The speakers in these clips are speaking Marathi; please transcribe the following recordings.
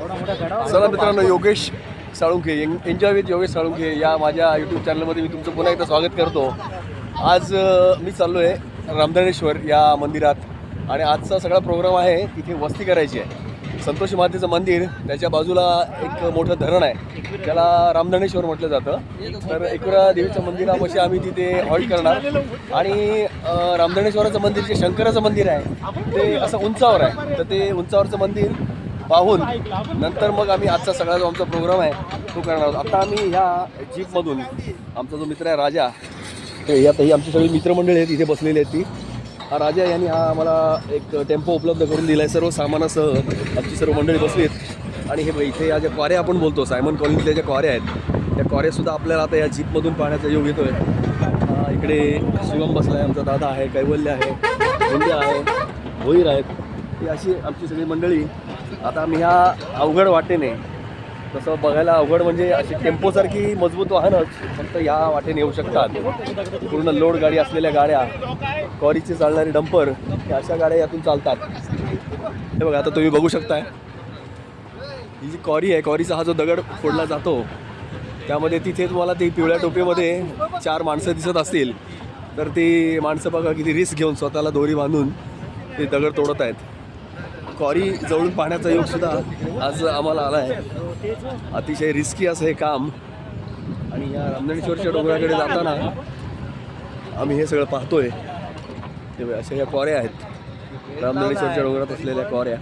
चला मित्रांनो, योगेश साळुंखे, एन्जॉय विथ योगेश साळुंखे या माझ्या यूट्यूब चॅनलमध्ये मी तुमचं पुन्हा एकदा स्वागत करतो. आज मी चाललो आहे रामधनेश्वर या मंदिरात आणि आजचा सगळा प्रोग्राम आहे तिथे वस्ती करायची आहे. संतोषी मातेचं मंदिर, त्याच्या बाजूला एक मोठं धरण आहे ज्याला रामधनेश्वर म्हटलं जातं. तर एकविरा देवीच्या मंदिरापाशी आम्ही तिथे हॉल्ट करणार आणि रामधनेश्वराचं मंदिर जे शंकराचं मंदिर आहे ते असं उंचावर आहे. तर ते उंचावरचं मंदिर पाहून नंतर मग आम्ही आजचा सगळा जो आमचा प्रोग्राम आहे तो करणार आहोत. आता आम्ही ह्या जीपमधून, आमचा जो मित्र आहे राजा, यात ही आमची सगळी मित्रमंडळी आहेत इथे बसलेली आहेत. ती हा राजा यांनी हा आम्हाला एक टेम्पो उपलब्ध करून दिला आहे. सर्व सामानासह आमची सर्व मंडळी बसली आहेत. आणि हे इथे या ज्या क्वाऱ्या आपण बोलतो, सायमन कॉलनीतल्या ज्या क्वाऱ्या आहेत त्या क्वाऱ्यासुद्धा आपल्याला आता या जीपमधून पाहण्याचा योग येतो आहे. इकडे शिवम बसला आहे, आमचा दादा आहे, कैवल्य आहे, गोंदिया आहे, भोईर आहेत. ही अशी आमची सगळी मंडळी. आता आम्ही ह्या अवघड वाटेने, तसं बघायला अवघड म्हणजे अशी टेम्पोसारखी मजबूत वाहनच फक्त ह्या वाटेने येऊ शकतात. पूर्ण लोड गाडी असलेल्या गाड्या, कॉरीचे चालणारे डंपर, या अशा गाड्या यातून चालतात. हे बघा, आता तुम्ही बघू शकताय ही जी कॉरी आहे, कॉरीचा हा जो दगड फोडला जातो त्यामध्ये तिथे तुम्हाला ती पिवळ्या टोपीमध्ये 4 माणसं दिसत असतील. तर ती माणसं बघा किती रिस्क घेऊन स्वतःला दोरी बांधून ते दगड तोडत आहेत. कॉरी जवळून पाहण्याचा योगसुद्धा आज आम्हाला आला आहे. अतिशय रिस्की असं हे काम. आणि या रामधनेश्वरच्या डोंगराकडे जाताना आम्ही हे सगळं पाहतोय. ते अशा ह्या कॉऱ्या आहेत, रामधनेश्वरच्या डोंगरात असलेल्या कॉऱ्या.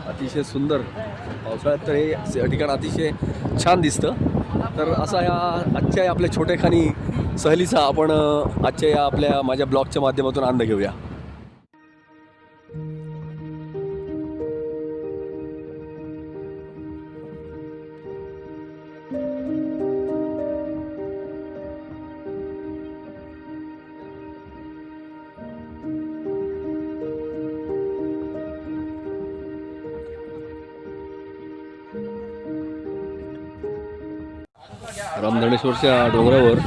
अतिशय सुंदर, पावसाळ्यात तर हे ठिकाण अतिशय छान दिसतं. तर असा ह्या आजच्या आपल्या छोटेखानी सहलीचा आपण आजच्या या आपल्या माझ्या ब्लॉगच्या माध्यमातून आनंद घेऊया. रामधनेश्वरच्या डोंगरावर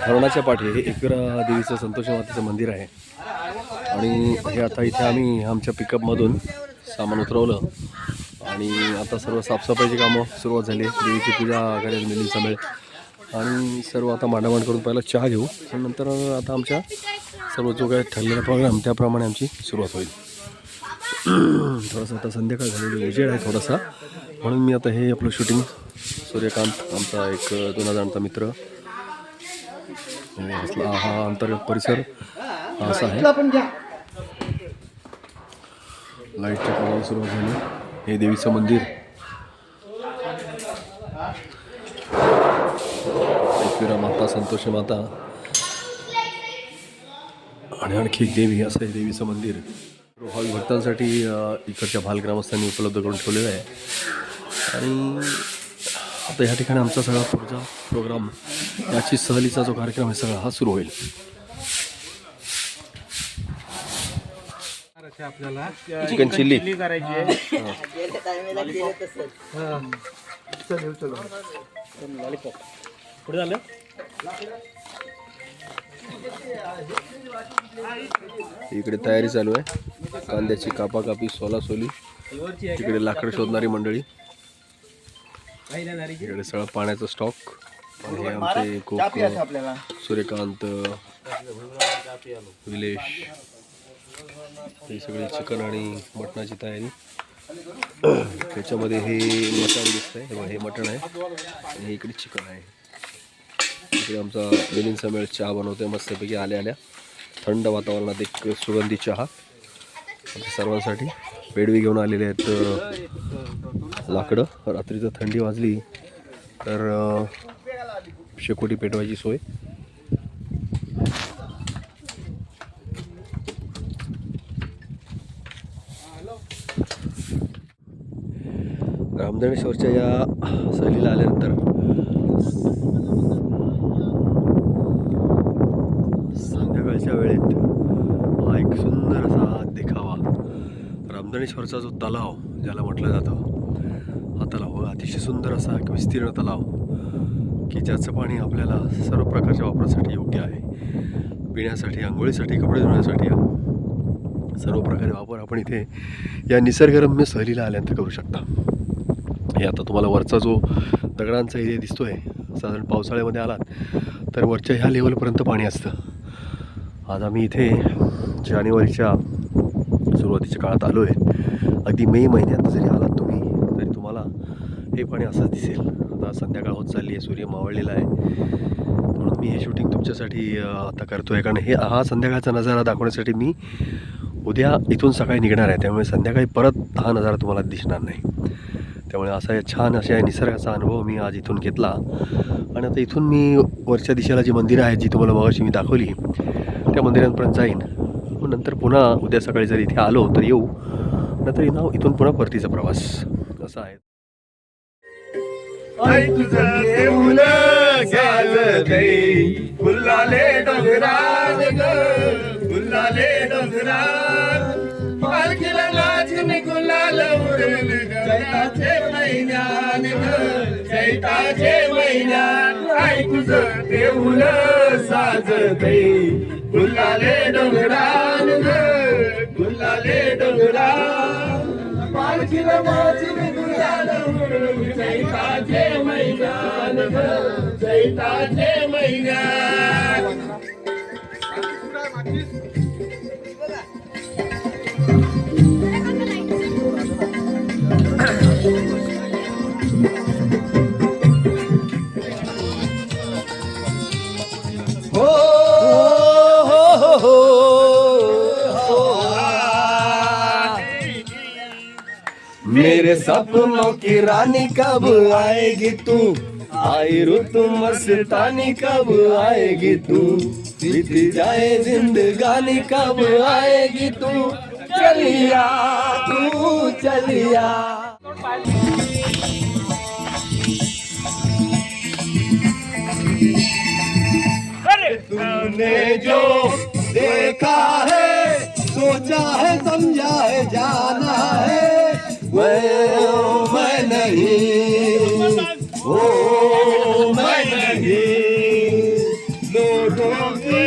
धरणाच्या पाठी हे एकविरा देवीचं, संतोषी मातेचं मंदिर आहे. आणि हे आता इथे आम्ही आमच्या पिकअपमधून सामान उतरवलं आणि आता सर्व साफसफाईची कामं सुरुवात झाली. देवीची पूजा करेल मिलिंद समेळ आणि सर्व आता मांडामांड करून पहिला चहा घेऊ, नंतर आता आमच्या सर्व जो काही ठरलेला प्रोग्राम त्याप्रमाणे आमची सुरुवात होईल. थोडासा आता संध्याकाळ झालेली, उजेड आहे थोडासा, म्हणून मी आता हे आपलं शूटिंग, सूर्यकांत आमचा एक जुना जाणता मित्र, हा अंतर्गत परिसर असा आहे. लाईटच्या कामाला सुरुवात झाली. हे देवीचं मंदिर, एकविरा माता, संतोषी माता आणि आणखी एक देवी, असं हे देवीचं मंदिर. हॉल भक्तांसाठी इकडच्या भाल ग्रामस्थांनी उपलब्ध करून ठेवलेलं आहे. आणि आता ह्या ठिकाणी आमचा सगळा पुढचा प्रोग्राम, याची सहलीचा जो कार्यक्रम आहे सगळा हा सुरू होईल. आपल्याला चिकन चिल्ली करायची आहे. पुढे झालं. इकडे तयारी चालू आहे, कांद्याची कापाकापी, सोलासोली. तिकडे लाकड शोधणारी मंडळी, इकडे सगळं पाण्याचा स्टॉक. आणि हे आमचे कोक, सूर्यकांत, विलेश, हे सगळे चिकन आणि मटणाची तयारी. त्याच्यामध्ये हे मटण दिसतंय, हे मटण आहे आणि इकडे चिकन आहे. इकडे आमचा मिलिंद समेळ चहा बनवतोय मस्तपैकी. आल्या आल्या थंड वातावरणात एक सुगंधी चहा आमच्या सर्वांसाठी. पेडवी घेऊन आलेले आहेत लाकडं. रात्री जर थंडी वाजली तर शेकोटी पेटवायची सोय. रामधनेश्वरच्या या सहलीला आल्यानंतर संध्याकाळच्या वेळेत हा एक सुंदर असा देखावा, रामधनेश्वरचा जो तलाव ज्याला म्हटलं जातं, हा तलाव अतिशय सुंदर असा एक विस्तीर्ण तलाव की ज्याचं पाणी आपल्याला सर्व प्रकारच्या वापरासाठी योग्य आहे. पिण्यासाठी, आंघोळीसाठी, कपडे धुण्यासाठी. सर्व प्रकारे वापर आपण इथे या निसर्गरम्य सहलीला आल्यानंतर करू शकता. हे आता तुम्हाला वरचा जो दगडांचा एरिया दिसतो आहे, साधारण पावसाळ्यामध्ये आलात तर वरच्या ह्या लेवलपर्यंत पाणी असतं. आज आम्ही इथे जानेवारीच्या सुरुवातीच्या काळात आलो आहे. अगदी मे महिन्यात जरी आलात तुम्ही तरी तुम्हाला हे पाणी असंच दिसेल. आता संध्याकाळ होत चालली आहे, सूर्य मावळलेला आहे, म्हणून मी हे शूटिंग तुमच्यासाठी आता करतो आहे. कारण हा संध्याकाळचा नजारा दाखवण्यासाठी मी उद्या इथून सकाळी निघणार आहे, त्यामुळे संध्याकाळी परत हा नजारा तुम्हाला दिसणार नाही. त्यामुळे असा छान अशा निसर्गाचा अनुभव मी आज इथून घेतला. आणि आता इथून मी वरच्या दिशेला जी मंदिरं आहेत जी तुम्हाला मगाशी मी दाखवली त्या मंदिरांपर्यंत जाईन. मग नंतर पुन्हा उद्या सकाळी जर इथे आलो तर येऊ, नंतर इथून पुन्हा परतीचा प्रवास असा आहे. चैताचे महिन्यात आई तुझं देऊळ साजते, गुलाले डोंगरान ग गुलाले डोंगरान, पालखीला वाजून गुलाल उडवून चैताचे महिन्यात ग चैताचे महिन्यात. मेरे सपनों की रानी कब आएगी तू, आई रुत मस्तानी कब आएगी तू, बीत जाए जिंदगानी कब आएगी तू, चलिया तू चलिया. तूने जो देखा है सोचा है समझा है जाना है, मैं नहीं, ओ मैं नहीं, लोगों की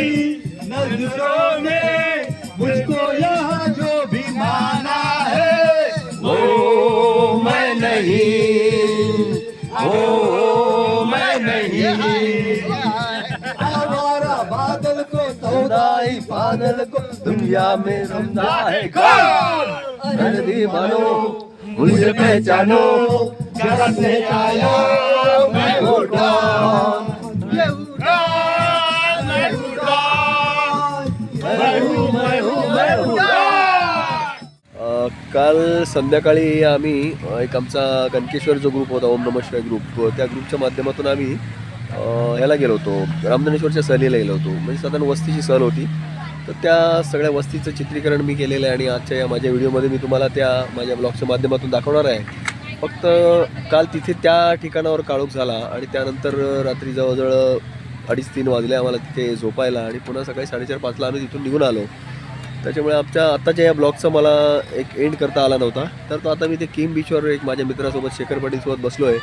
नजरों में मुझको यहाँ जो भी माना है, ओ मैं नहीं, ओ मैं नहीं. हमारा बादल को सौदाई बादल को दुनिया में समझा है कौन, नदी बनो मुझे पहचानो, जरा से आया मैं हूँ डॉन, मैं हूँ डॉन, मैं हूँ डॉन. काल संध्याकाळी आम्ही एक आमचा कनकेश्वर जो ग्रुप होता, ओम नमः शिवाय ग्रुप, त्या ग्रुपच्या माध्यमातून आम्ही ह्याला गेलो होतो, रामधनेश्वरच्या सहलीला गेलो होतो. म्हणजे साधारण वस्तीची सहल होती, तर त्या सगळ्या वस्तीचं चित्रीकरण मी केलेलं आहे आणि आजच्या या माझ्या व्हिडिओमध्ये मी तुम्हाला त्या माझ्या ब्लॉगच्या माध्यमातून दाखवणार आहे. फक्त काल तिथे त्या ठिकाणावर काळोख झाला आणि त्यानंतर रात्री जवळजवळ 2:30-3 वाजले आम्हाला तिथे झोपायला आणि पुन्हा सकाळी 4:30-5ला आम्ही तिथून निघून आलो. त्याच्यामुळे आत्ताच्या या ब्लॉगचा मला एक एंड करता आला नव्हता. तर तो आता मी ते किम बीचवर एक माझ्या मित्रासोबत शेखर पाटीलसोबत बसलो आहे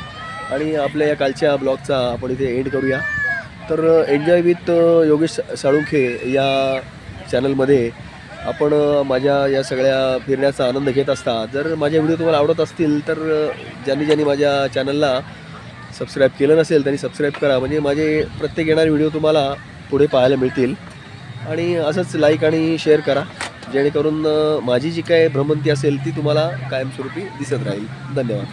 आणि आपल्या या कालच्या ब्लॉगचा आपण इथे एंड करूया. तर एन्जॉय विथ योगेश साळुंखे या चॅनलमध्ये आपण माझ्या या सगळ्या फिरण्याचा आनंद घेत असता. जर माझे व्हिडिओ तुम्हाला आवडत असतील तर ज्यांनी माझ्या चॅनलला सबस्क्राईब केलं नसेल त्यांनी सबस्क्राईब करा, म्हणजे माझे प्रत्येक येणारे व्हिडिओ तुम्हाला पुढे पाहायला मिळतील. आणि असंच लाईक आणि शेअर करा जेणेकरून माझी जी काय भ्रमंती असेल ती तुम्हाला कायमस्वरूपी दिसत राहील. धन्यवाद.